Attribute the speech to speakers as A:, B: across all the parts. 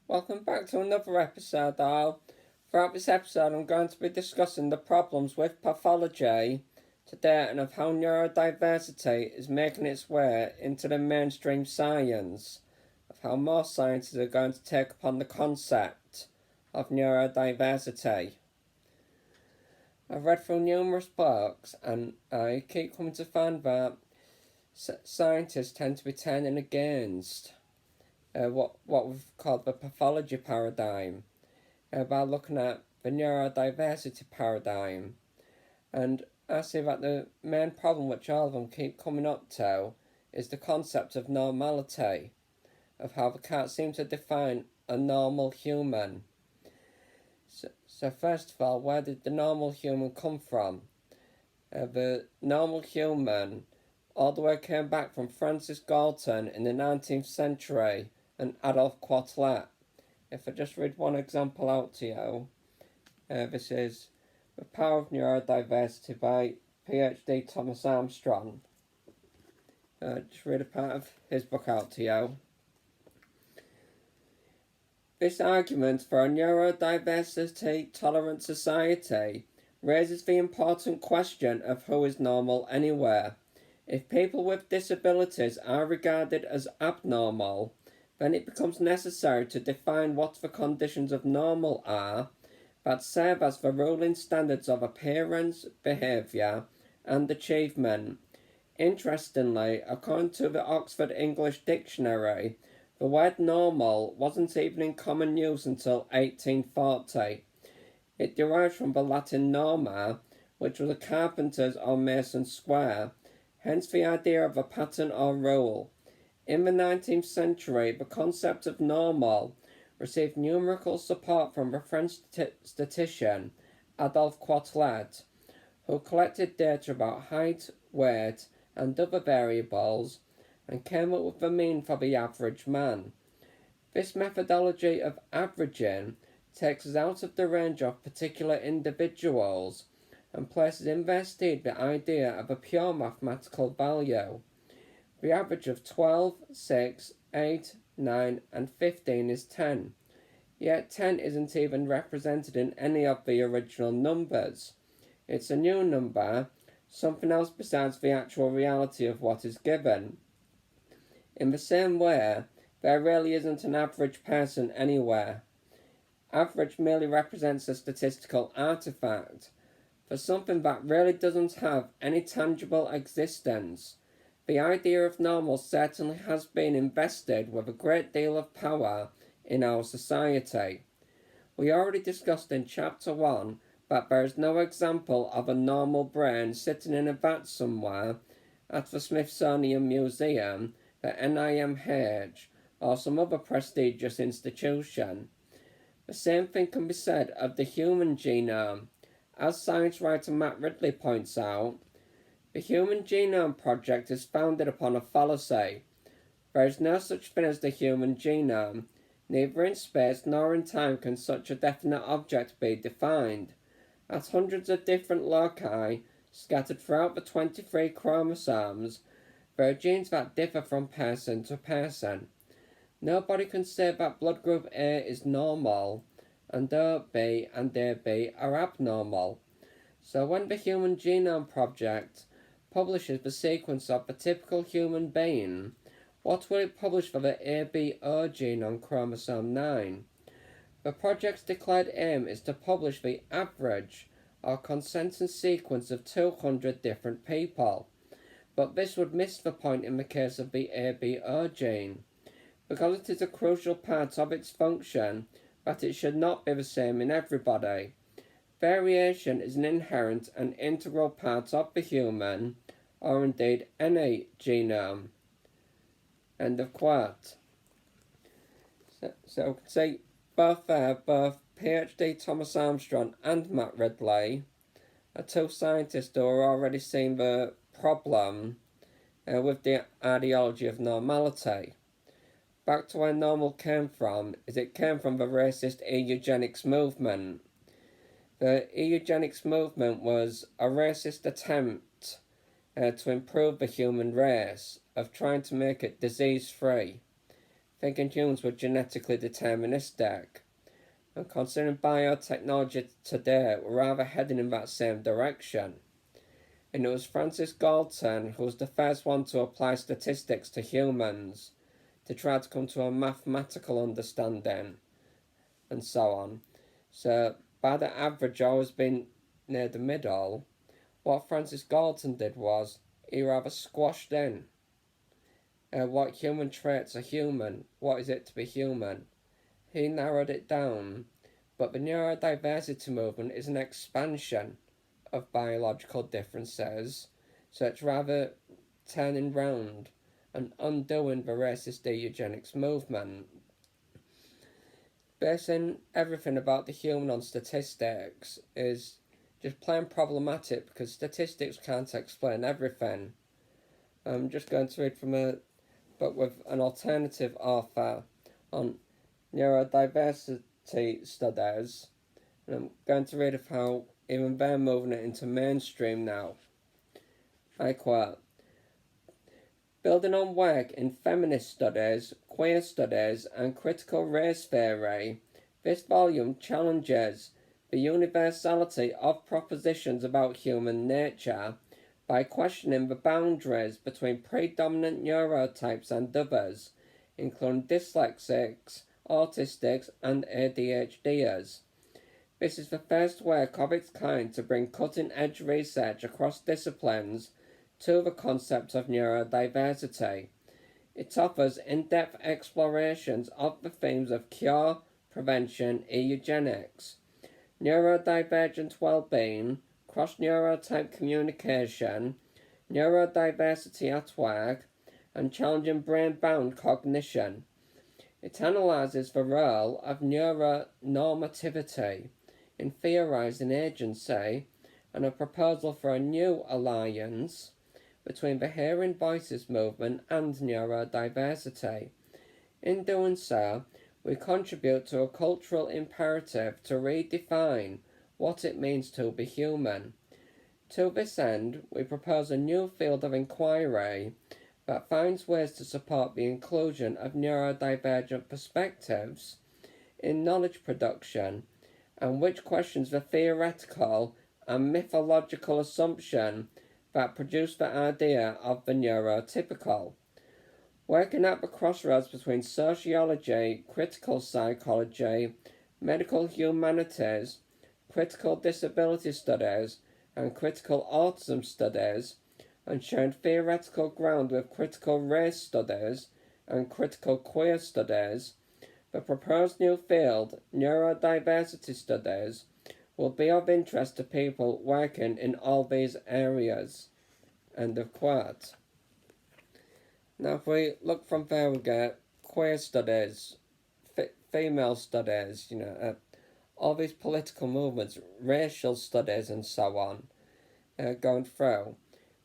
A: Welcome back to another episode, Al. Throughout this episode, I'm going to be discussing the problems with pathology today and of how neurodiversity is making its way into the mainstream science, of how more sciences are going to take upon the concept of neurodiversity. I've read through numerous books and I keep coming to find that scientists tend to be turning against what we've called the pathology paradigm by looking at the neurodiversity paradigm. And I see that the main problem which all of them keep coming up to is the concept of normality, of how they can't seem to define a normal human. So first of all, where did the normal human come from? The normal human all the way came back from Francis Galton in the 19th century and Adolf Quetelet. If I just read one example out to you, this is The Power of Neurodiversity by PhD Thomas Armstrong. Just read a part of his book out to you. This argument for a neurodiversity tolerant society raises the important question of who is normal anywhere. If people with disabilities are regarded as abnormal, then it becomes necessary to define what the conditions of normal are that serve as the ruling standards of appearance, behaviour, and achievement. Interestingly, according to the Oxford English Dictionary, the word normal wasn't even in common use until 1840. It derives from the Latin norma, which was a carpenter's or mason's square, hence the idea of a pattern or rule. In the 19th century, the concept of normal received numerical support from the French statistician Adolf Quetelet, who collected data about height, weight, and other variables and came up with the mean for the average man. This methodology of averaging takes us out of the range of particular individuals and places in their stead the idea of a pure mathematical value. The average of 12, 6, 8, 9, and 15 is 10, yet 10 isn't even represented in any of the original numbers. It's a new number, something else besides the actual reality of what is given. In the same way, there really isn't an average person anywhere. Average merely represents a statistical artifact for something that really doesn't have any tangible existence. The idea of normal certainly has been invested with a great deal of power in our society. We already discussed in Chapter 1 that there is no example of a normal brain sitting in a vat somewhere at the Smithsonian Museum, the NIMH, or some other prestigious institution. The same thing can be said of the human genome. As science writer Matt Ridley points out, the Human Genome Project is founded upon a fallacy. There is no such thing as the human genome. Neither in space nor in time can such a definite object be defined. At hundreds of different loci, scattered throughout the 23 chromosomes, there are genes that differ from person to person. Nobody can say that blood group A is normal, and OB and AB are abnormal. So when the Human Genome Project publishes the sequence of the typical human being, what will it publish for the ABO gene on chromosome 9? The project's declared aim is to publish the average or consensus sequence of 200 different people. But this would miss the point in the case of the ABO gene, because it is a crucial part of its function that it should not be the same in everybody. Variation is an inherent and integral part of the human, or indeed any genome. End of quote. So we can see both PhD Thomas Armstrong and Matt Ridley are two scientists who are already seeing the problem with the ideology of normality. Back to where normal came from, is it came from the racist Eugenics movement. The Eugenics movement was a racist attempt to improve the human race, of trying to make it disease-free. thinking humans were genetically deterministic. And considering biotechnology today, we're rather heading in that same direction. And it was Francis Galton who was the first one to apply statistics to humans, to try to come to a mathematical understanding, and so on. So, by the average always being near the middle, what Francis Galton did was, he rather squashed in what human traits are human, what is it to be human. He narrowed it down, but the neurodiversity movement is an expansion of biological differences, so it's rather turning round and undoing the racist eugenics movement. Basing everything about the human on statistics is just plain problematic because statistics can't explain everything. I'm just going to read from a book with an alternative author on neurodiversity studies, and I'm going to read of how even they're moving it into mainstream now. I quote, "Building on work in feminist studies, queer studies, and critical race theory, this volume challenges the universality of propositions about human nature by questioning the boundaries between predominant neurotypes and others, including dyslexics, autistics, and ADHDers. This is the first work of its kind to bring cutting-edge research across disciplines to the concept of neurodiversity. It offers in-depth explorations of the themes of cure, prevention, eugenics, neurodivergent well-being, cross-neurotype communication, neurodiversity at work, and challenging brain-bound cognition. It analyses the role of neuronormativity in theorising agency and a proposal for a new alliance between the Hearing Voices movement and neurodiversity. In doing so, we contribute to a cultural imperative to redefine what it means to be human. To this end, we propose a new field of inquiry that finds ways to support the inclusion of neurodivergent perspectives in knowledge production, and which questions the theoretical and mythological assumption that produce the idea of the neurotypical. Working at the crossroads between sociology, critical psychology, medical humanities, critical disability studies, and critical autism studies, and sharing theoretical ground with critical race studies and critical queer studies, the proposed new field, neurodiversity studies, will be of interest to people working in all these areas." End of quote. Now if we look from there, we get queer studies, female studies, all these political movements, racial studies and so on, going through.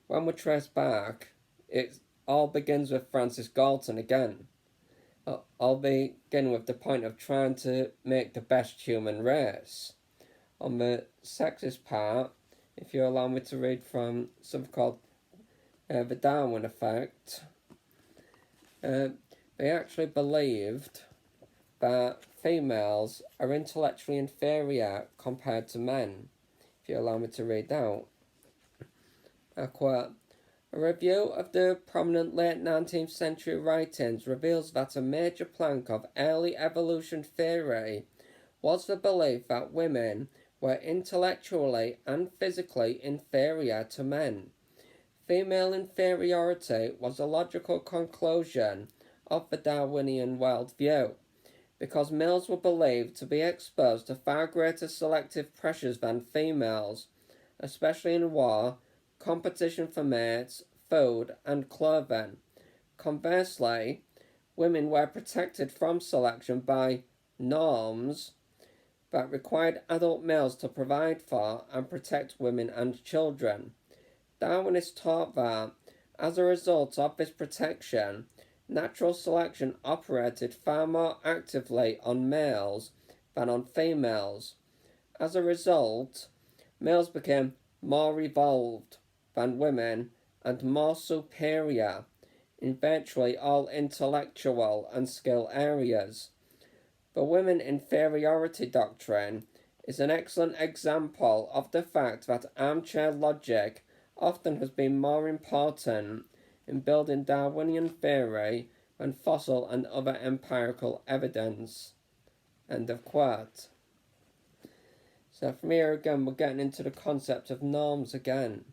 A: When we trace back, it all begins with Francis Galton again. I'll begin with the point of trying to make the best human race. On the sexist part, if you allow me to read from something called the Darwin effect, they actually believed that females are intellectually inferior compared to men. If you allow me to read out, I quote, "A review of the prominent late 19th century writings reveals that a major plank of early evolution theory was the belief that women were intellectually and physically inferior to men. Female inferiority was a logical conclusion of the Darwinian worldview, because males were believed to be exposed to far greater selective pressures than females, especially in war, competition for mates, food, and clothing. Conversely, women were protected from selection by norms that required adult males to provide for and protect women and children. Darwinists taught that, as a result of this protection, natural selection operated far more actively on males than on females. As a result, males became more evolved than women and more superior in virtually all intellectual and skill areas. The women inferiority doctrine is an excellent example of the fact that armchair logic often has been more important in building Darwinian theory than fossil and other empirical evidence. End of quote. So from here again, we're getting into the concept of norms again.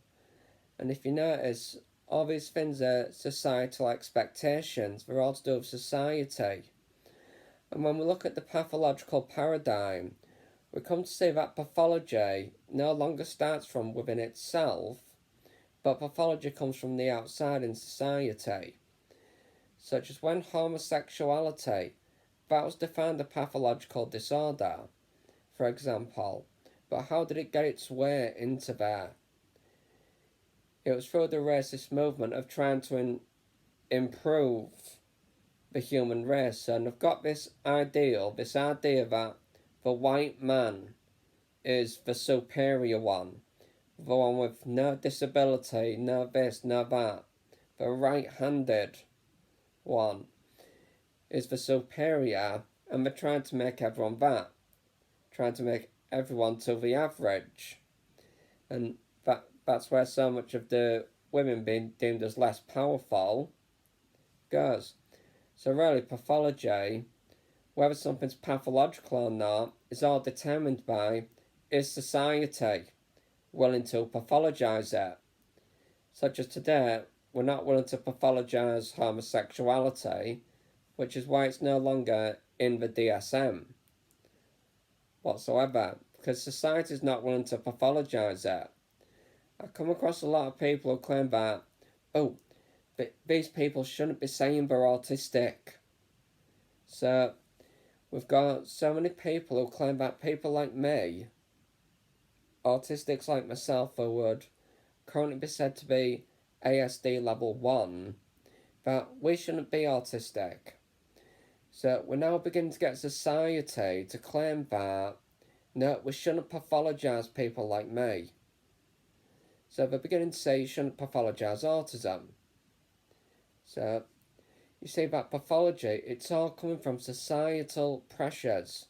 A: And if you notice, all these things are societal expectations. They're all to do with society. And when we look at the pathological paradigm, we come to see that pathology no longer starts from within itself, but pathology comes from the outside in society. Such as when homosexuality, that was defined a pathological disorder, for example. But how did it get its way into there? It was through the racist movement of trying to improve the human race. And they've got this idea that the white man is the superior one, the one with no disability, no this, no that. The right-handed one is the superior, and they're trying to make everyone that. Trying to make everyone to the average. And that's where so much of the women being deemed as less powerful goes. So really, pathology, whether something's pathological or not, is all determined by, is society willing to pathologise it? Such as today, we're not willing to pathologise homosexuality, which is why it's no longer in the DSM whatsoever, because society is not willing to pathologise it. I come across a lot of people who claim that, oh, these people shouldn't be saying they're autistic. So we've got so many people who claim that people like me, autistics like myself, who would currently be said to be ASD level 1, that we shouldn't be autistic. So we're now beginning to get society to claim that, no, we shouldn't pathologise people like me. So they're beginning to say you shouldn't pathologise autism. So you see that pathology, it's all coming from societal pressures,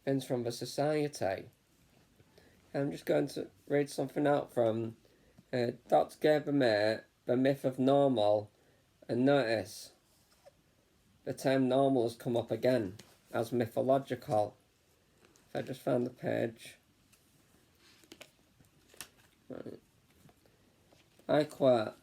A: things from the society. I'm just going to read something out from Dr. Gabor, The Myth of Normal, and notice the term normal has come up again as mythological. If I just found the page. Right. I quote,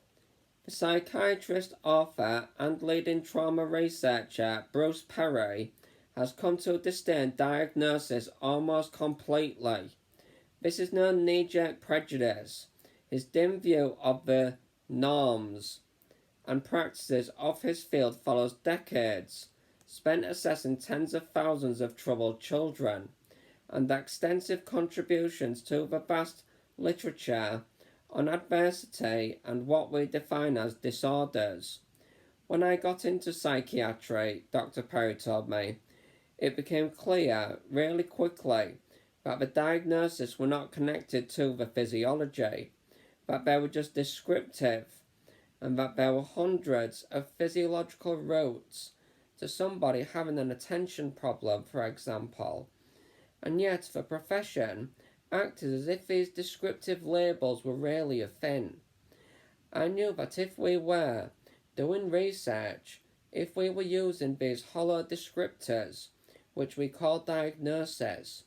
A: "The psychiatrist, author, and leading trauma researcher Bruce Perry has come to disdain diagnosis almost completely. This is no knee-jerk prejudice. His dim view of the norms and practices of his field follows decades spent assessing tens of thousands of troubled children and extensive contributions to the vast literature on adversity and what we define as disorders. When I got into psychiatry, Dr. Perry told me, it became clear really quickly that the diagnoses were not connected to the physiology, that they were just descriptive, and that there were hundreds of physiological roots to somebody having an attention problem, for example. And yet the profession acted as if these descriptive labels were really a thing. I knew that if we were doing research, if we were using these hollow descriptors, which we call diagnoses,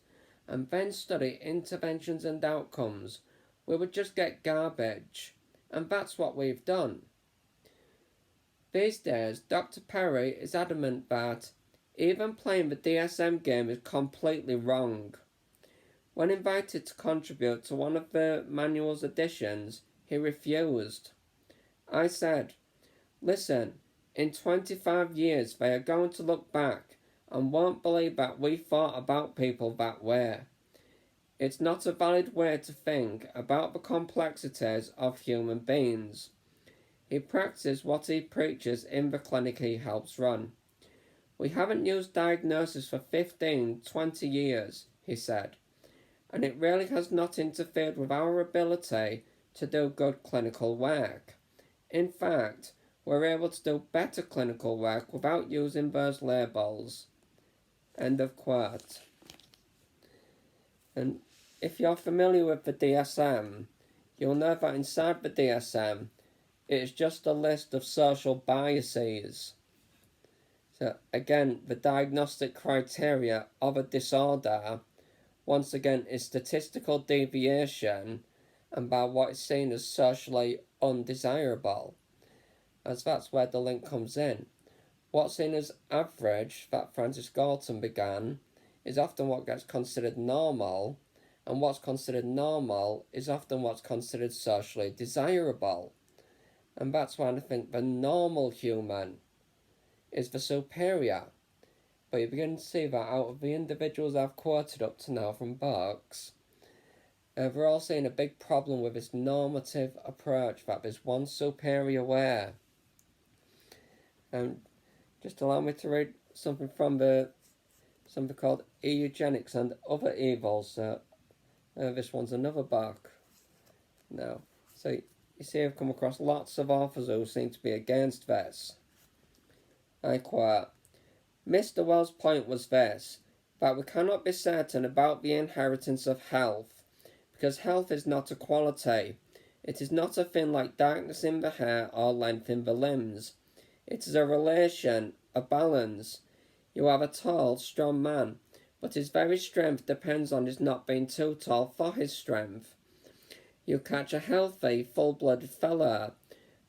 A: and then study interventions and outcomes, we would just get garbage. And that's what we've done. These days, Dr. Perry is adamant that even playing the DSM game is completely wrong. When invited to contribute to one of the manual's editions, he refused. I said, listen, in 25 years they are going to look back and won't believe that we thought about people that way. It's not a valid way to think about the complexities of human beings. He practices what he preaches in the clinic he helps run. We haven't used diagnosis for 15, 20 years, he said, and it really has not interfered with our ability to do good clinical work. In fact, we're able to do better clinical work without using those labels. End of quote. And if you're familiar with the DSM, you'll know that inside the DSM, it is just a list of social biases. So again, the diagnostic criteria of a disorder, once again, is statistical deviation and by what is seen as socially undesirable, as that's where the link comes in. What's seen as average, that Francis Galton began, is often what gets considered normal, and what's considered normal is often what's considered socially desirable. And that's why I think the normal human is the superior. But you begin to see that out of the individuals I've quoted up to now from books, we're all seeing a big problem with this normative approach, that there's one superior way. And just allow me to read something from something called Eugenics and Other Evils. This one's another book. Now, so you see I've come across lots of authors who seem to be against this. I quote, Mr. Wells' point was this, that we cannot be certain about the inheritance of health, because health is not a quality. It is not a thing like darkness in the hair or length in the limbs. It is a relation, a balance. You have a tall, strong man, but his very strength depends on his not being too tall for his strength. You catch a healthy, full-blooded fellow,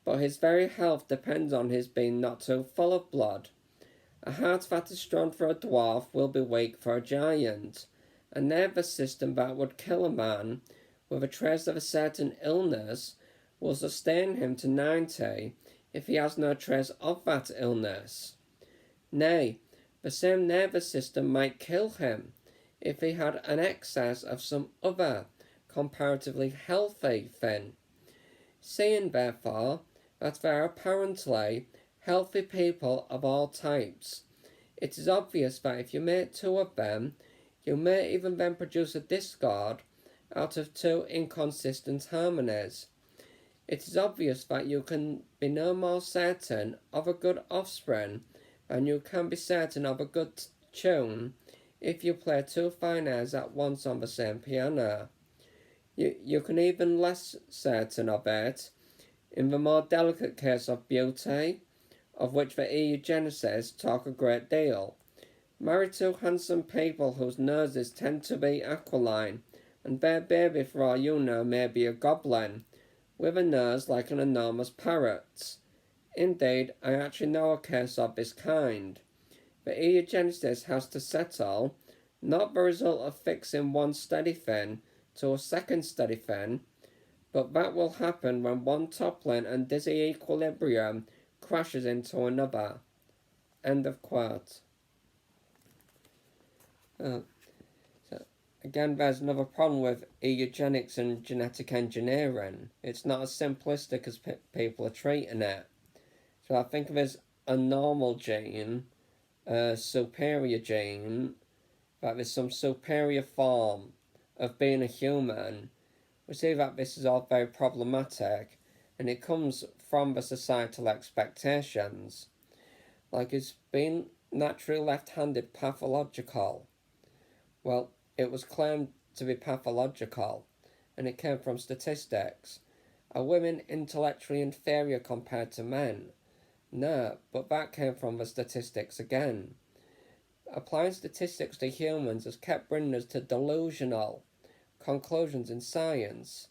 A: but his very health depends on his being not too full of blood. A heart that is strong for a dwarf will be weak for a giant. A nervous system that would kill a man with a trace of a certain illness will sustain him to 90 if he has no trace of that illness. Nay, the same nervous system might kill him if he had an excess of some other comparatively healthy thing. Seeing, therefore, that there are apparently healthy people of all types, it is obvious that if you make two of them, you may even then produce a discord out of two inconsistent harmonies. It is obvious that you can be no more certain of a good offspring than you can be certain of a good tune if you play two fine airs at once on the same piano. You can even less certain of it in the more delicate case of beauty, of which the eugenicists talk a great deal. Marry two handsome people whose noses tend to be aquiline, and their baby, for all you know, may be a goblin, with a nose like an enormous parrot's. Indeed, I actually know a case of this kind. The eugenicist has to settle, not the result of fixing one steady fin to a second steady fin, but that will happen when one toppling and dizzy equilibrium crashes into another. End of quote. So again, there's another problem with eugenics and genetic engineering. It's not as simplistic as people are treating it. So I think of it as a normal gene, a superior gene, that there's some superior form of being a human. We see that this is all very problematic, and it comes from the societal expectations. Like, it's being naturally left-handed pathological. Well, it was claimed to be pathological, and it came from statistics. Are women intellectually inferior compared to men? No, but that came from the statistics again. Applying statistics to humans has kept bringing us to delusional conclusions in science,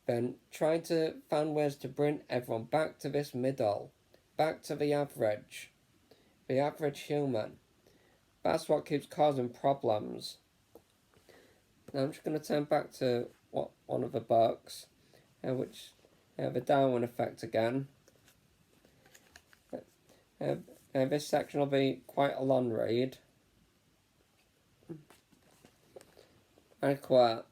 A: then trying to find ways to bring everyone back to this middle, back to the average human. That's what keeps causing problems. Now I'm just going to turn back to one of the books, which the Darwin effect again. This section will be quite a long read. I quote,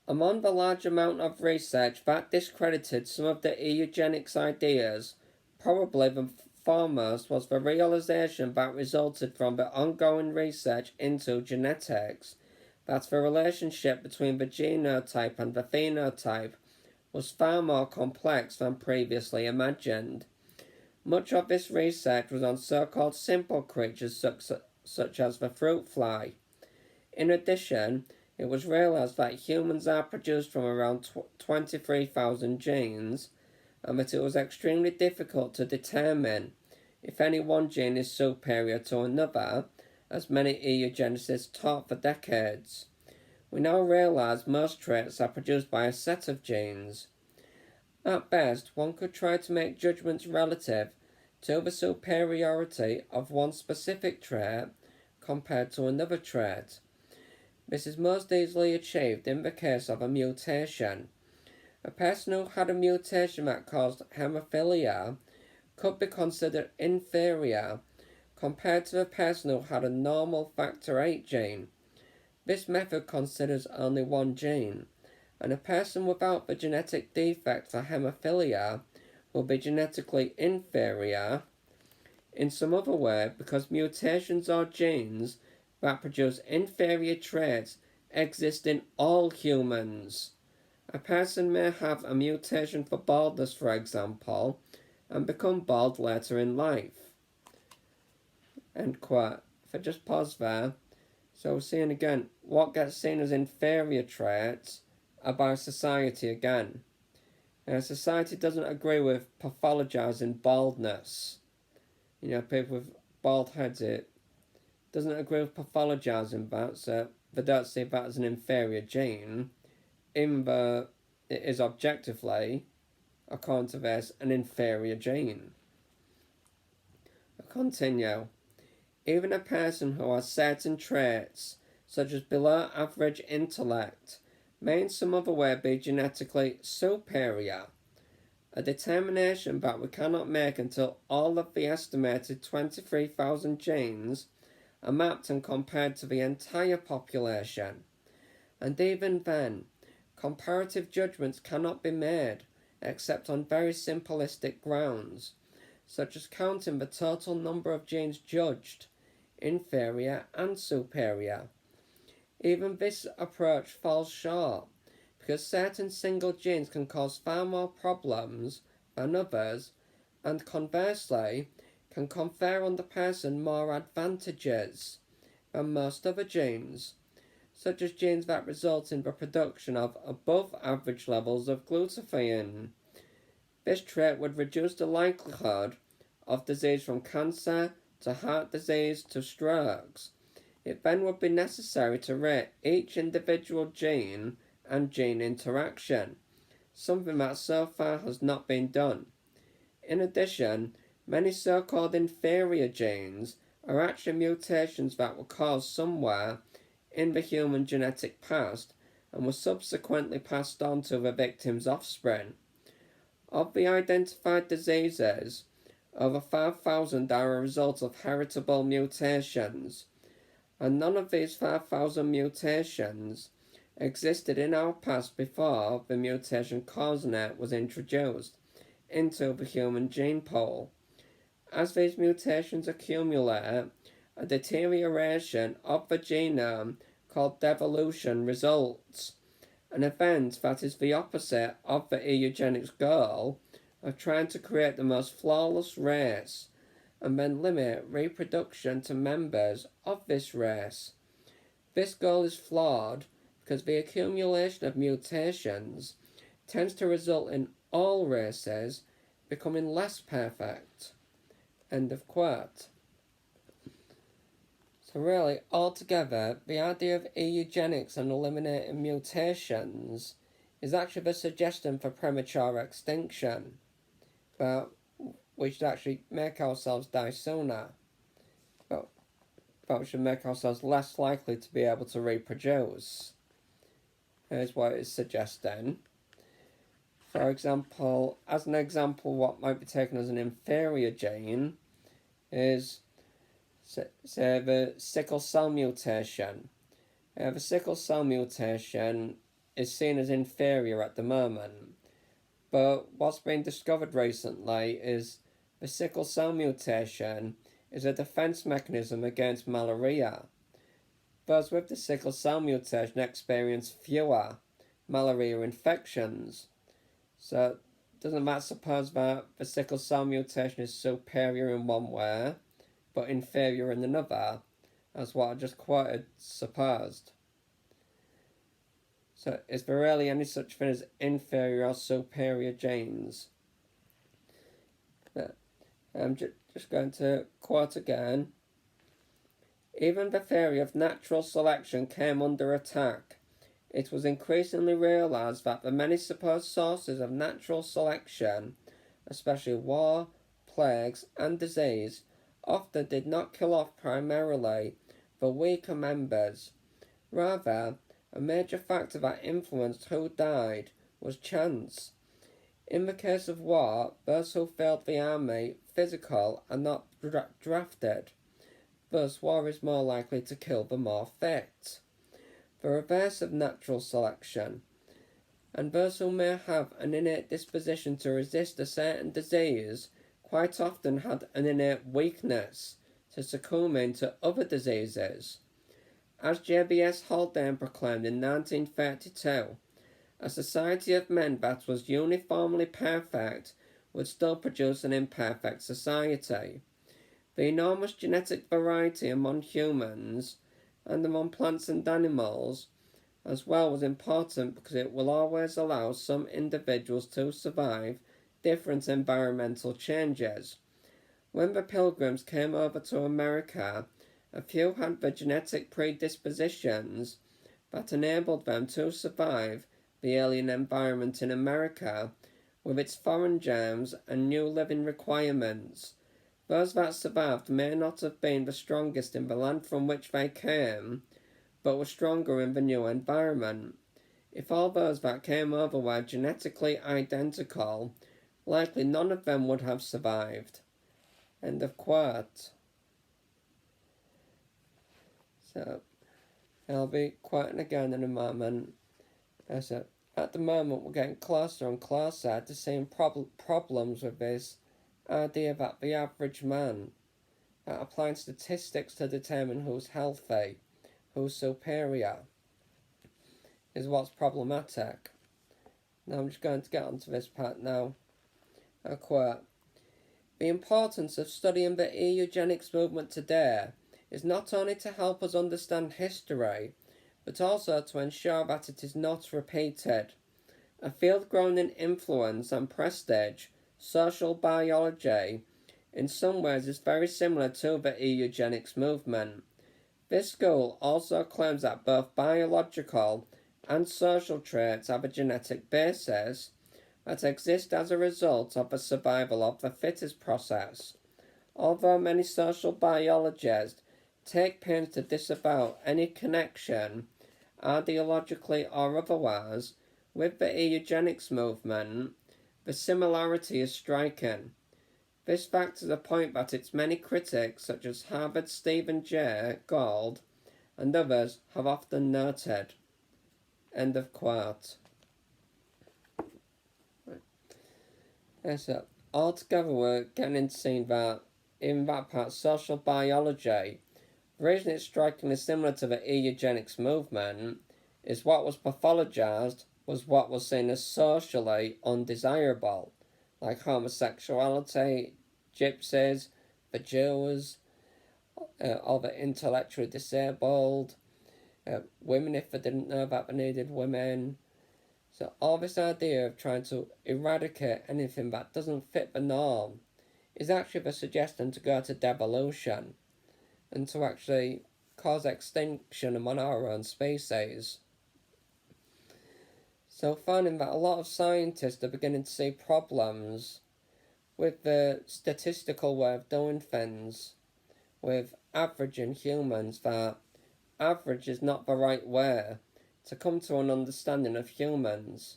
A: among the large amount of research that discredited some of the eugenics ideas, probably the foremost was the realization that resulted from the ongoing research into genetics, that the relationship between the genotype and the phenotype was far more complex than previously imagined. Much of this research was on so-called simple creatures such as the fruit fly. In addition, it was realized that humans are produced from around 23,000 genes, and that it was extremely difficult to determine if any one gene is superior to another, as many eugenicists taught for decades. We now realize most traits are produced by a set of genes. At best, one could try to make judgments relative to the superiority of one specific trait compared to another trait. This is most easily achieved in the case of a mutation. A person who had a mutation that caused hemophilia could be considered inferior compared to a person who had a normal factor VIII gene. This method considers only one gene, and a person without the genetic defect for hemophilia will be genetically inferior in some other way because mutations or genes that produce inferior traits exist in all humans. A person may have a mutation for baldness, for example, and become bald later in life. End quote. If I just pause there. So we're seeing again, what gets seen as inferior traits are by society again. Society doesn't agree with pathologizing baldness. People with bald heads, it doesn't agree with pathologizing that, so they don't see that as an inferior gene, even though it is objectively, according to this, an inferior gene. I'll continue. Even a person who has certain traits, such as below average intellect, may in some other way be genetically superior. A determination that we cannot make until all of the estimated 23,000 genes are mapped and compared to the entire population. And even then, comparative judgments cannot be made except on very simplistic grounds, such as counting the total number of genes judged, inferior and superior. Even this approach falls short, because certain single genes can cause far more problems than others, and conversely, can confer on the person more advantages than most other genes, such as genes that result in the production of above average levels of glutathione. This trait would reduce the likelihood of disease from cancer to heart disease to strokes. It then would be necessary to rate each individual gene and gene interaction, something that so far has not been done. In addition, many so-called inferior genes are actually mutations that were caused somewhere in the human genetic past and were subsequently passed on to the victim's offspring. Of the identified diseases, over 5,000 are a result of heritable mutations, and none of these 5,000 mutations existed in our past before the mutation causing it was introduced into the human gene pool. As these mutations accumulate, a deterioration of the genome called devolution results, an event that is the opposite of the eugenics goal of trying to create the most flawless race and then limit reproduction to members of this race. This goal is flawed because the accumulation of mutations tends to result in all races becoming less perfect. End of quote. So really, altogether, the idea of eugenics and eliminating mutations is actually the suggestion for premature extinction, but we should actually make ourselves die sooner, but we should make ourselves less likely to be able to reproduce. Here's what it's suggesting. For example, as an example, what might be taken as an inferior gene is, say, the sickle cell mutation. The sickle cell mutation is seen as inferior at the moment, but what's been discovered recently is the sickle cell mutation is a defense mechanism against malaria. Those with the sickle cell mutation experience fewer malaria infections. So doesn't that suppose that the sickle cell mutation is superior in one way, but inferior in another, as what I just quoted supposed? So is there really any such thing as inferior or superior genes? I'm just going to quote again. Even the theory of natural selection came under attack. It was increasingly realised that the many supposed sources of natural selection, especially war, plagues, and disease, often did not kill off primarily the weaker members. Rather, a major factor that influenced who died was chance. In the case of war, those who failed the army, physical, are not drafted. Thus, war is more likely to kill the more fit. The reverse of natural selection. And those who may have an innate disposition to resist a certain disease quite often had an innate weakness to succumbing to other diseases. As J.B.S. Haldane proclaimed in 1932, a society of men that was uniformly perfect would still produce an imperfect society. The enormous genetic variety among humans and among plants and animals as well was important because it will always allow some individuals to survive different environmental changes. When the Pilgrims came over to America, a few had the genetic predispositions that enabled them to survive the alien environment in America with its foreign germs and new living requirements. Those that survived may not have been the strongest in the land from which they came, but were stronger in the new environment. If all those that came over were genetically identical, likely none of them would have survived. End of quote. So, I'll be quoting again in a moment. So, at the moment, we're getting closer and closer to seeing problems with this idea that the average man, applying statistics to determine who's healthy, who's superior, is what's problematic. Now I'm just going to get onto this part now. A quote. The importance of studying the eugenics movement today is not only to help us understand history, but also to ensure that it is not repeated. A field grown in influence and prestige, social biology, in some ways is very similar to the eugenics movement. This school also claims that both biological and social traits have a genetic basis that exist as a result of the survival of the fittest process. Although many social biologists take pains to disavow any connection, ideologically or otherwise, with the eugenics movement, the similarity is striking. This fact is a point that its many critics, such as Harvard's Stephen J. Gould and others, have often noted. End of quote. So, altogether we're getting to see that in that part, social biology, the reason it's strikingly similar to the eugenics movement is what was pathologized was what was seen as socially undesirable, like homosexuality, gypsies, the Jews, all the intellectually disabled, women if they didn't know that they needed women. So all this idea of trying to eradicate anything that doesn't fit the norm is actually the suggestion to go to devolution and to actually cause extinction among our own species. So finding that a lot of scientists are beginning to see problems with the statistical way of doing things, with averaging humans, that average is not the right way to come to an understanding of humans.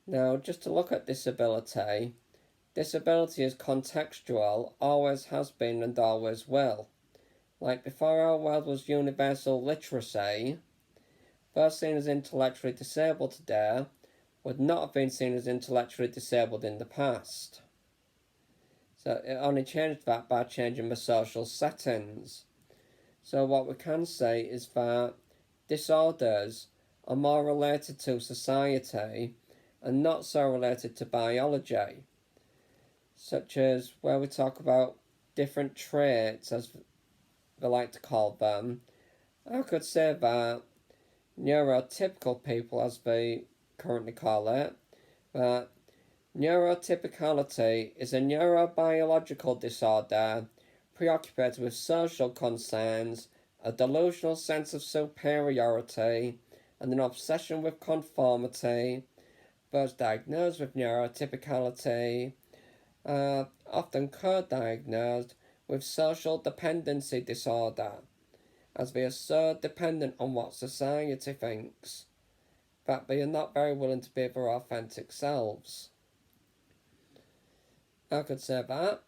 A: Now, just to look at disability, disability is contextual, always has been and always will. Like before our world was universal literacy, those seen as intellectually disabled today would not have been seen as intellectually disabled in the past. So it only changed that by changing the social settings. So what we can say is that disorders are more related to society and not so related to biology, such as where we talk about different traits, as they like to call them. I could say that neurotypical people, as they currently call it, that neurotypicality is a neurobiological disorder preoccupied with social concerns, a delusional sense of superiority, and an obsession with conformity. Those diagnosed with neurotypicality are often co-diagnosed with social dependency disorder, as they are so dependent on what society thinks that they are not very willing to be their authentic selves. I could say that.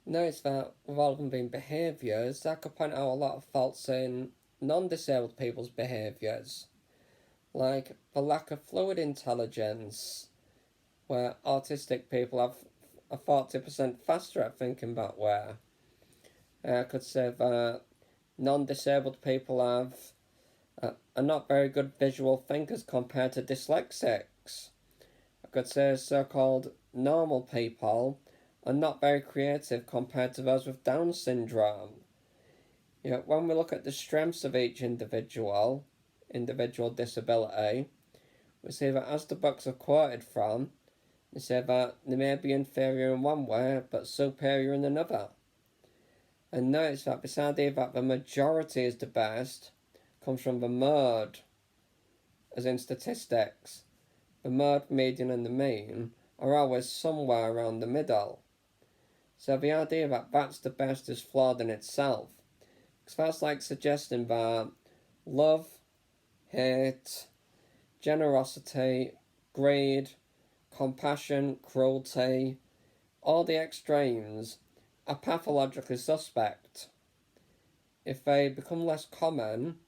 A: Notice that with all of them being behaviours, I could point out a lot of faults in non-disabled people's behaviours, like the lack of fluid intelligence, where autistic people have a 40% faster at thinking that way. I could say that non-disabled people are not very good visual thinkers compared to dyslexics. I could say so-called normal people are not very creative compared to those with Down syndrome. When we look at the strengths of each individual disability, we see that as the books are quoted from, they say that they may be inferior in one way but superior in another. And notice that this idea that the majority is the best comes from the mode, as in statistics. The mode, median and the mean are always somewhere around the middle. So the idea that that's the best is flawed in itself, because that's like suggesting that love, hate, generosity, greed, compassion, cruelty, all the extremes are pathologically suspect. If they become less common,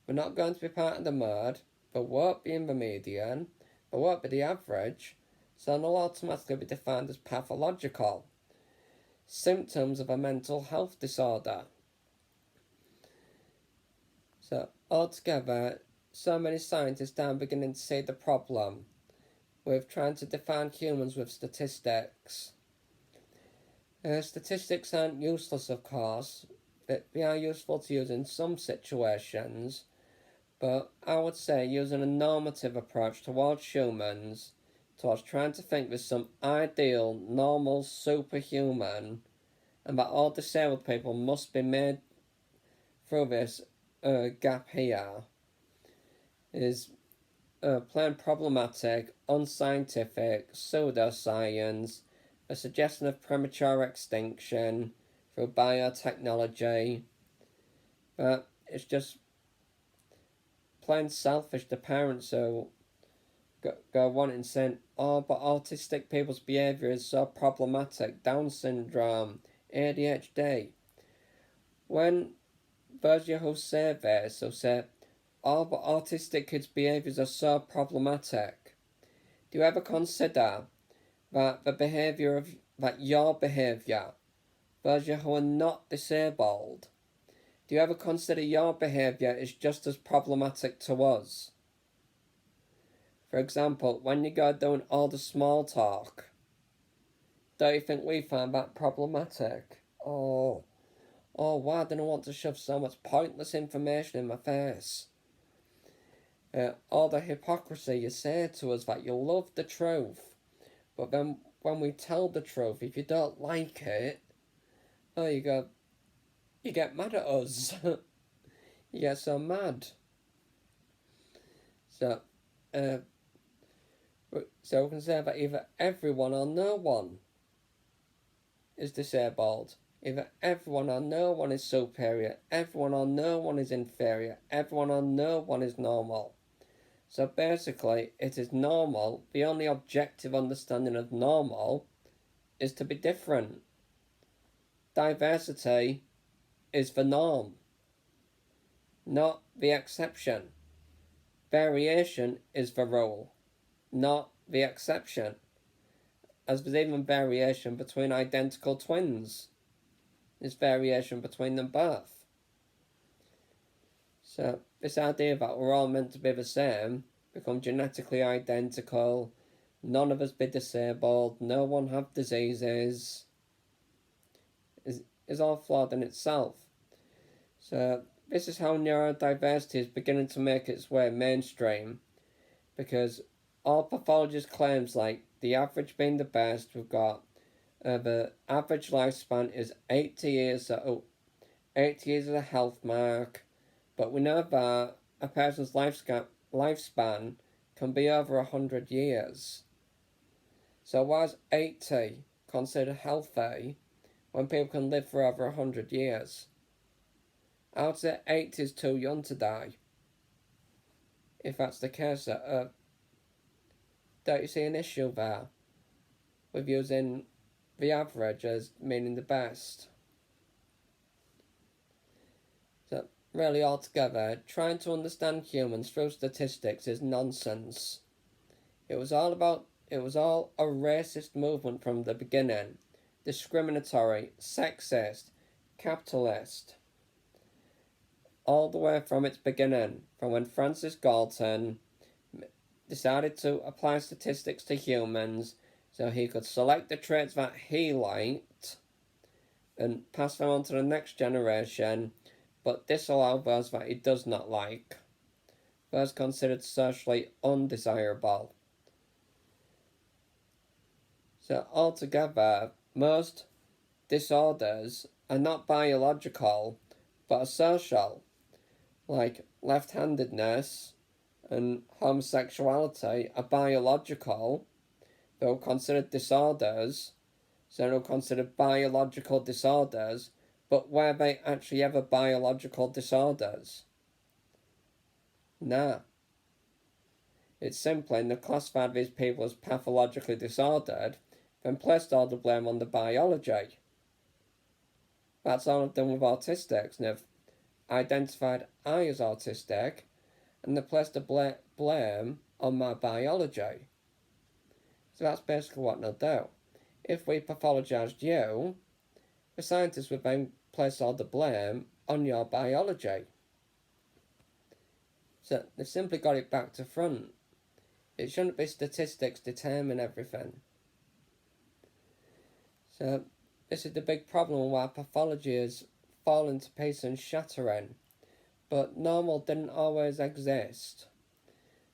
A: they're not going to be part of the mode, they won't be in the median, they won't be the average, so they'll automatically be defined as pathological. Symptoms of a mental health disorder. So altogether, so many scientists are beginning to see the problem with trying to define humans with statistics. Statistics aren't useless, of course. They are useful to use in some situations, but I would say using a normative approach towards humans, towards trying to think there's some ideal, normal, superhuman, and that all disabled people must be made through this gap here, is plain problematic, unscientific, pseudoscience, a suggestion of premature extinction through biotechnology. But it's just plain selfish to parents who go wanting saying, oh, but autistic people's behaviour is so problematic, Down syndrome, ADHD. When those who say this will say, oh, but autistic kids' behaviours are so problematic. Do you ever consider that your behaviour, those who are not disabled, do you ever consider your behaviour is just as problematic to us? For example, when you go doing all the small talk, don't you think we find that problematic? Oh, why do I want to shove so much pointless information in my face? All the hypocrisy you say to us that you love the truth, but then when we tell the truth, if you don't like it, you get mad at us. You get so mad. So we can say that either everyone or no one is disabled. Either everyone or no one is superior, everyone or no one is inferior, everyone or no one is normal. So basically, it is normal. The only objective understanding of normal is to be different. Diversity is the norm, not the exception. Variation is the rule, not the exception. As there's even variation between identical twins. There's variation between them both. So this idea that we're all meant to be the same become genetically identical, none of us be disabled, no one have diseases, is all flawed in itself. So this is how neurodiversity is beginning to make its way mainstream, because all pathologist claims like the average being the best, we've got the average lifespan is 80 years, so 80 years is a health mark, but we know that a person's lifespan can be over 100 years. So why is 80 considered healthy when people can live for over 100 years? I would say 80 is too young to die. If that's the case, don't you see an issue there with using the average as meaning the best? So really altogether, trying to understand humans through statistics is nonsense. It was all a racist movement from the beginning. Discriminatory, sexist, capitalist. All the way from its beginning, from when Francis Galton decided to apply statistics to humans so he could select the traits that he liked and pass them on to the next generation, but disallow those that he does not like, those considered socially undesirable. So altogether, most disorders are not biological, but are social, like left-handedness and homosexuality are biological. They're considered disorders, so they're considered biological disorders, but were they actually ever biological disorders? Nah. It's simply, and they classified these people as pathologically disordered, then placed all the blame on the biology. That's all I've done with autistics, and they've identified I as autistic, and they placed the blame on my biology. So that's basically what they'll do. If we pathologized you, the scientists would then place all the blame on your biology. So they've simply got it back to front. It shouldn't be statistics determine everything. So this is the big problem why pathology is falling to pieces and shattering. But normal didn't always exist.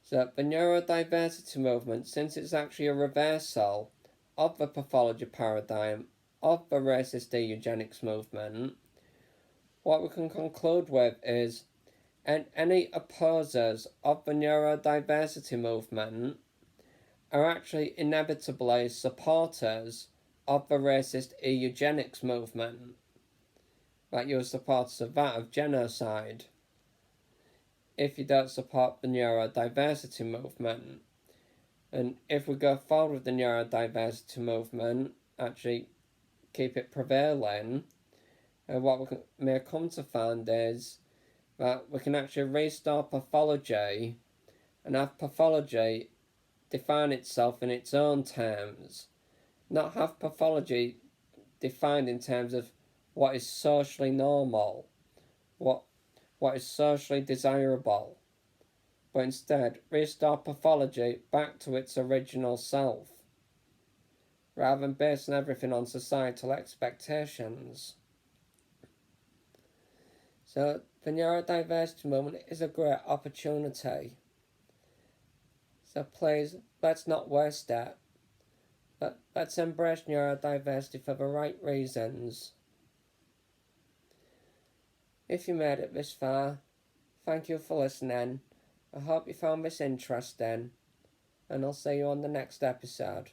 A: So the neurodiversity movement, since it's actually a reversal of the pathology paradigm of the racist eugenics movement, what we can conclude with is any opposers of the neurodiversity movement are actually inevitably supporters of the racist eugenics movement. Like you're supporters of that, of genocide, if you don't support the neurodiversity movement. And if we go forward with the neurodiversity movement, actually keep it prevailing, and what we may come to find is that we can actually restore pathology and have pathology define itself in its own terms, not have pathology defined in terms of what is socially normal, what is socially desirable, but instead restore pathology back to its original self, rather than basing everything on societal expectations. So the neurodiversity movement is a great opportunity. So please, let's not waste it. But let's embrace neurodiversity for the right reasons. If you made it this far, thank you for listening. I hope you found this interesting, and I'll see you on the next episode.